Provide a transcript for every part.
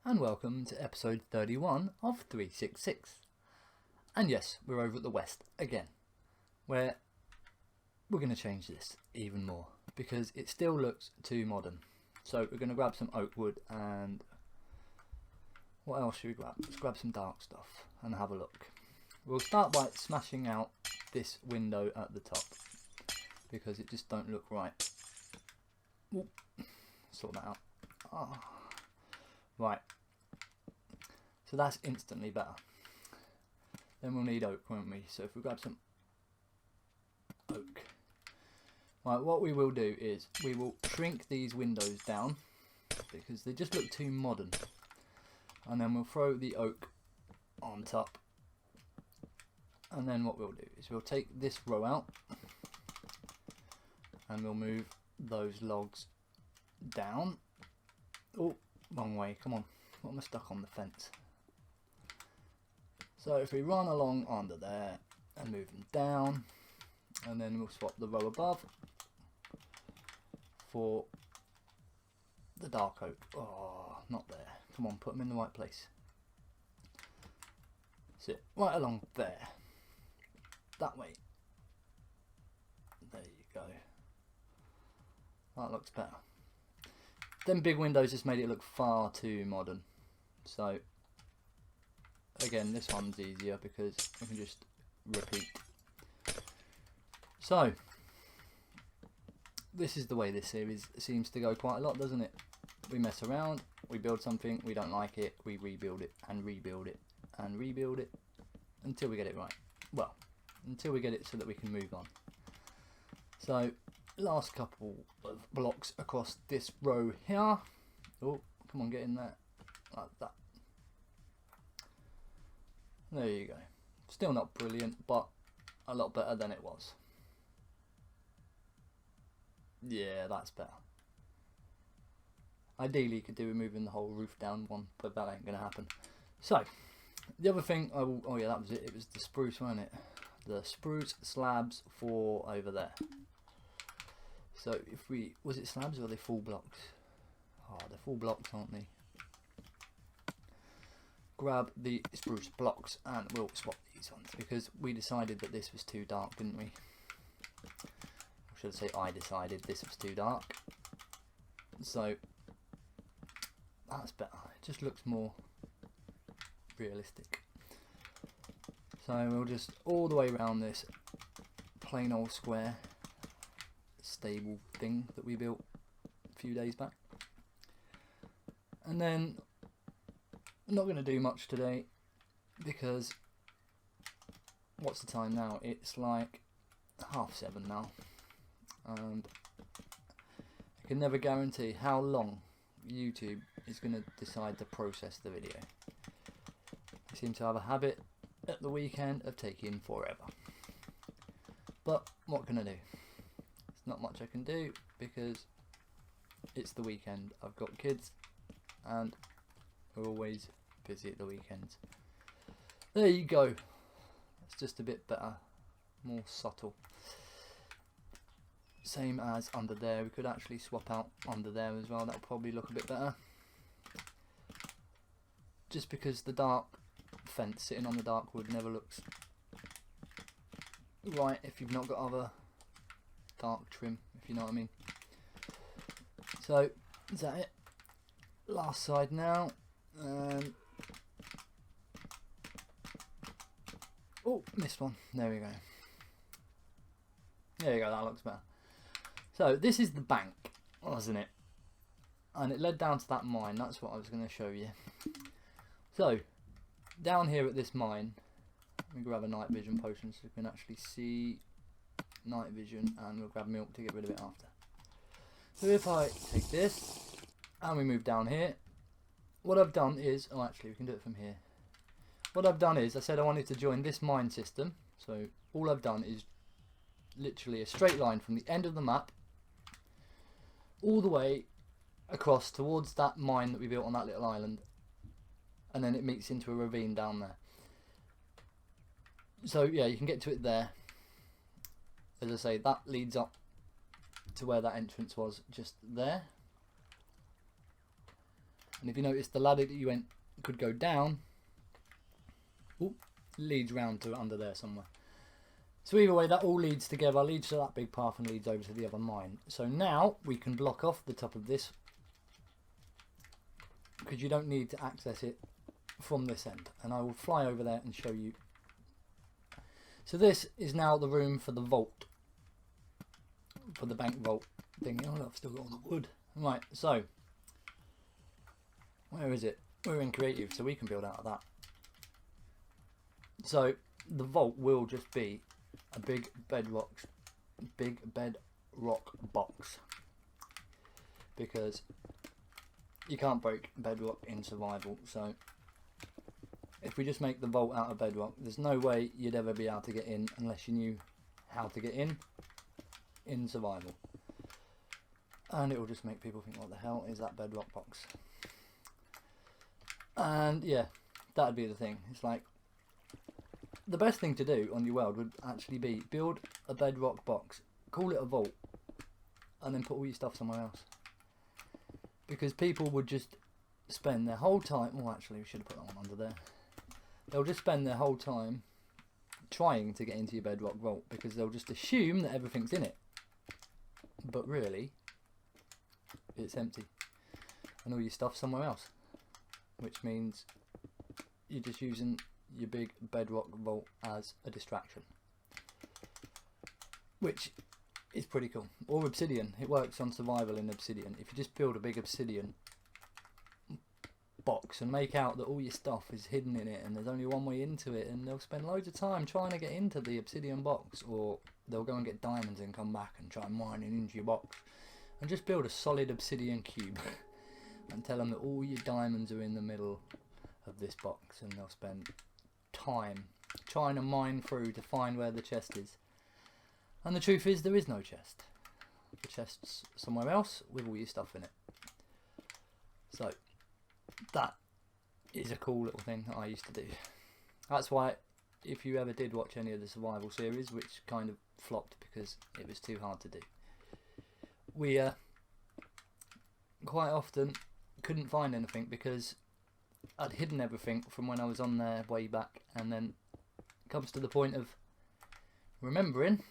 and welcome to episode 31 of 366. And yes, we're over at the West again, where we're going to change this even more because it still looks too modern. So we're going to grab some oak wood, and what else should we grab? Let's grab some dark stuff and have a look. We'll start by smashing out this window at the top because it just don't look right. Ooh, sort that out. Oh. Right, so that's instantly better. Then we'll need oak, won't we? So if we grab some oak. Right, what we will do is we will shrink these windows down because they just look too modern. And then we'll throw the oak on top. And then what we'll do is we'll take this row out and we'll move those logs down. Oh, wrong way, come on. What am I stuck on the fence? So if we run along under there and move them down, and then we'll swap the row above for the dark oak. Oh, not there. Come on, put them in the right place. Sit right along there. That way. There you go. That looks better. Them big windows just made it look far too modern. So again, this one's easier because we can just repeat. So this is the way this series seems to go quite a lot, doesn't it? We mess around, we build something, we don't like it, we rebuild it and rebuild it and rebuild it until we get it right. Well, until we get it so that we can move on. So last couple of blocks across this row here. Oh, come on, get in there. Like that. There you go. Still not brilliant, but a lot better than it was. Yeah, that's better. Ideally, you could do with moving the whole roof down one, but that ain't going to happen. So, the other thing, oh yeah, that was it. It was the spruce, wasn't it? The spruce slabs for over there. So if we, was it slabs or are they full blocks? Oh, they're full blocks, aren't they? Grab the spruce blocks and we'll swap these ones because we decided that this was too dark, didn't we? Or should I say I decided this was too dark. So that's better. It just looks more realistic. So we'll just all the way around this plain old square stable thing that we built a few days back. And then I'm not going to do much today because what's the time now? It's like 7:30 now, and I can never guarantee how long YouTube is going to decide to process the video. I seem to have a habit at the weekend of taking forever, but what can I do? There's not much I can do because it's the weekend. I've got kids and we're always busy at the weekends. There you go. It's just a bit better, more subtle. Same as under there. We could actually swap out under there as well. That'll probably look a bit better. Just because the dark fence sitting on the dark wood never looks right if you've not got other dark trim, if you know what I mean. So is that it? Last side now. Oh, missed one. There we go. There you go, that looks better. So this is the bank, wasn't it? And it led down to that mine. That's what I was going to show you. So down here at this mine, let me grab a night vision potion so you can actually see night vision, and we'll grab milk to get rid of it after. So if I take this and we move down here, what I've done is, oh actually we can do it from here. What I've done is, I said I wanted to join this mine system, so all I've done is literally a straight line from the end of the map all the way across towards that mine that we built on that little island, and then it meets into a ravine down there. So yeah, you can get to it there. As I say, that leads up to where that entrance was, just there. And if you notice, the ladder that you went could go down, leads round to under there somewhere. So either way, that all leads together, leads to that big path and leads over to the other mine. So now we can block off the top of this, because you don't need to access it from this end. And I will fly over there and show you. So this is now the room for the vault, for the bank vault thing. Oh, I've still got all the wood. Right, so where is it? We're in creative, so we can build out of that. So the vault will just be a big bedrock box, because you can't break bedrock in survival. So if we just make the vault out of bedrock, there's no way you'd ever be able to get in unless you knew how to get in survival. And it will just make people think, what the hell is that bedrock box? And yeah, that'd be the thing. It's like, the best thing to do on your world would actually be build a bedrock box, call it a vault, and then put all your stuff somewhere else. Because people would just spend their whole time, well actually we should have put that one under there. They'll just spend their whole time trying to get into your bedrock vault, because they'll just assume that everything's in it. But really, it's empty. And all your stuff's somewhere else. Which means you're just using your big bedrock vault as a distraction, which is pretty cool. Or obsidian, it works on survival in obsidian. If you just build a big obsidian box and make out that all your stuff is hidden in it and there's only one way into it, and they'll spend loads of time trying to get into the obsidian box, or they'll go and get diamonds and come back and try mining into your box, and just build a solid obsidian cube and tell them that all your diamonds are in the middle of this box, and they'll spend time trying to mine through to find where the chest is. And the truth is, there is no chest. The chest's somewhere else with all your stuff in it. So that is a cool little thing that I used to do. That's why, if you ever did watch any of the survival series, which kind of flopped because it was too hard to do, we quite often couldn't find anything because I'd hidden everything from when I was on there way back, and then it comes to the point of remembering,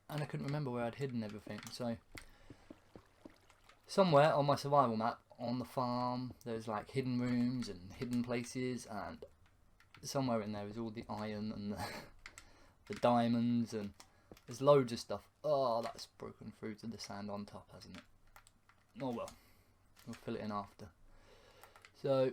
and I couldn't remember where I'd hidden everything. So somewhere on my survival map on the farm there's like hidden rooms and hidden places, and somewhere in there is all the iron and the diamonds, and there's loads of stuff. Oh, that's broken through to the sand on top, hasn't it? Oh well, we'll fill it in after. So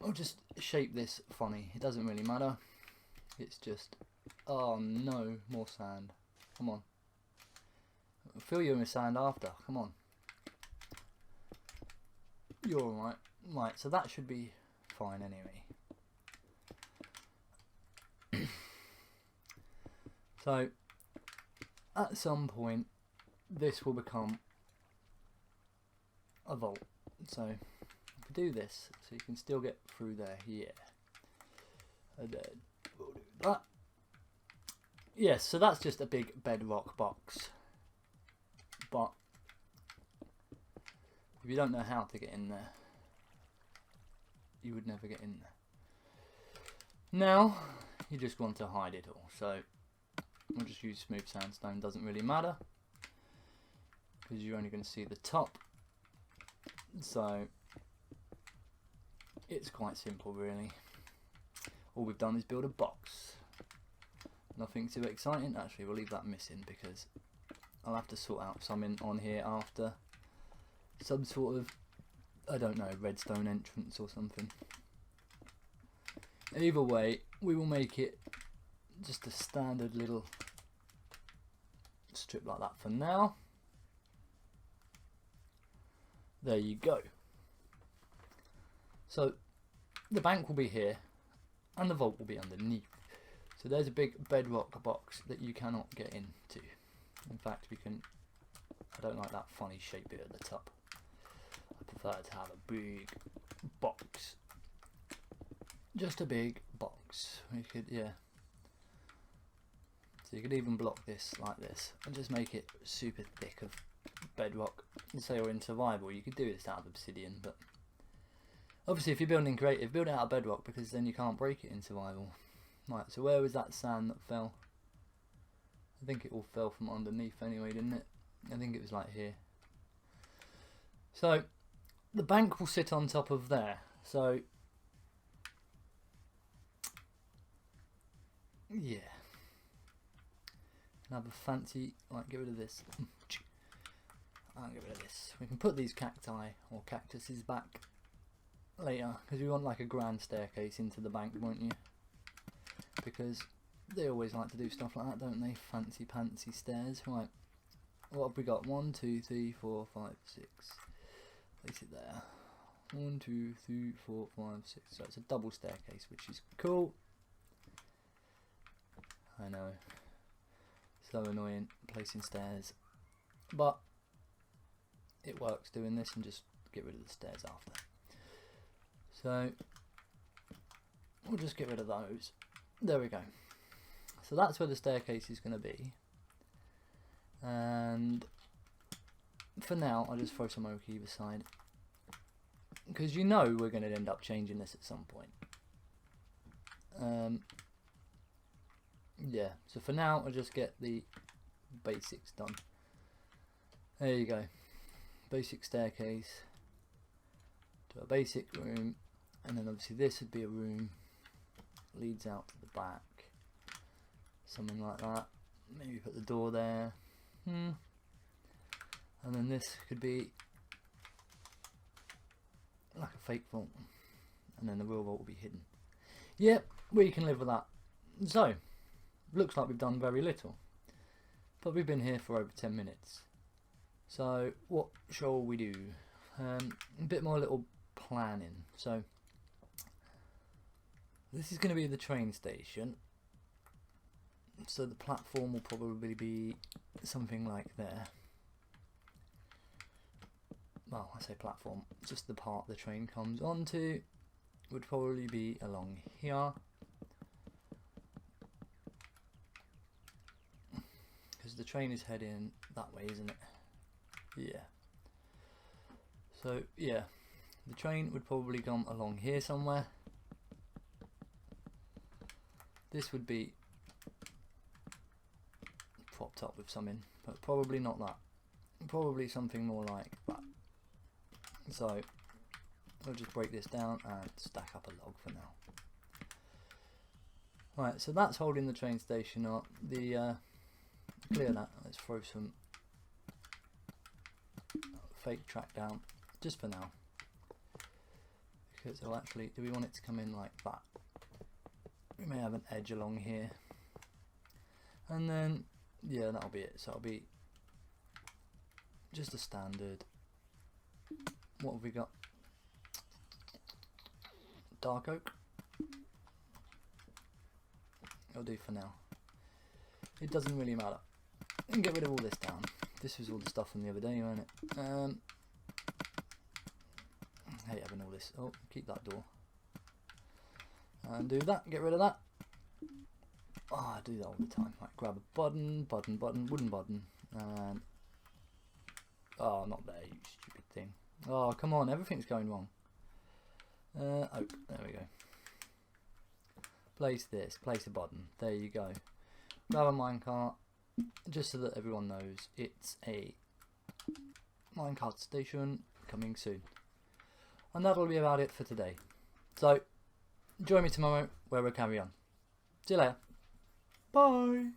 I'll just shape this funny. It doesn't really matter. It's just, oh no, more sand. Come on. I'll fill you in with sand after. Come on. You're alright. Right, so that should be fine anyway. So at some point this will become a vault. So do this so you can still get through there here, and then we'll do that. Yes, so that's just a big bedrock box, but if you don't know how to get in there, you would never get in there. Now you just want to hide it all, so we'll just use smooth sandstone. Doesn't really matter because you're only going to see the top, so it's quite simple really. All we've done is build a box. Nothing too exciting. Actually, we'll leave that missing because I'll have to sort out something on here after. Some sort of, I don't know, redstone entrance or something. Either way, we will make it just a standard little strip like that for now. There you go. So the bank will be here and the vault will be underneath. So there's a big bedrock box that you cannot get into. In fact, we can, I don't like that funny shape bit at the top. I prefer to have a big box. Just a big box. We could, yeah. So you could even block this like this and just make it super thick of bedrock, say you're in survival, you could do this out of obsidian, but obviously if you're building in creative, build it out of bedrock, because then you can't break it in survival. Right, so where was that sand that fell? I think it all fell from underneath anyway, didn't it? I think it was like here. So the bank will sit on top of there. So yeah, and have a fancy, like, get rid of this. I'll get rid of this. We can put these cacti or cactuses back later, because we want like a grand staircase into the bank, won't you? Because they always like to do stuff like that, don't they? Fancy pantsy stairs. Right, what have we got? 1, 2, 3, 4, 5, 6. Place it there. 1, 2, 3, 4, 5, 6. So it's a double staircase, which is cool. I know, so annoying placing stairs, but it works doing this, and just get rid of the stairs after. So we'll just get rid of those. There we go. So that's where the staircase is going to be, and for now I'll just throw some oak either side, because you know we're going to end up changing this at some point. Yeah, so for now I'll just get the basics done. There you go, basic staircase to a basic room, and then obviously this would be a room, leads out to the back, something like that. Maybe put the door there, and then this could be like a fake vault, and then the real vault will be hidden. Yep, we can live with that. So looks like we've done very little, but we've been here for over 10 minutes. So what shall we do? A bit more little planning. So this is going to be the train station, so the platform will probably be something like there. Well, I say platform, just the part the train comes onto would probably be along here, because the train is heading that way, isn't it? Yeah. So yeah, the train would probably come along here somewhere. This would be propped up with something, but probably not that. Probably something more like that. So we'll just break this down and stack up a log for now. Right, so that's holding the train station up. The clear that. Let's throw some fake track down just for now, because oh, actually, do we want it to come in like that? We may have an edge along here, and then yeah, that'll be it. So it'll be just a standard. What have we got? Dark oak. It'll do for now. It doesn't really matter. And get rid of all this down. This was all the stuff from the other day, wasn't it? I hate having all this. Oh, keep that door. And do that. Get rid of that. Oh, I do that all the time. Right, grab a button, wooden button, and oh, not there, you stupid thing. Oh, come on, everything's going wrong. Oh, there we go. Place this, place a button. There you go. Grab a minecart, just so that everyone knows it's a minecart station coming soon. And that'll be about it for today. So, join me tomorrow where we'll carry on. See you later. Bye.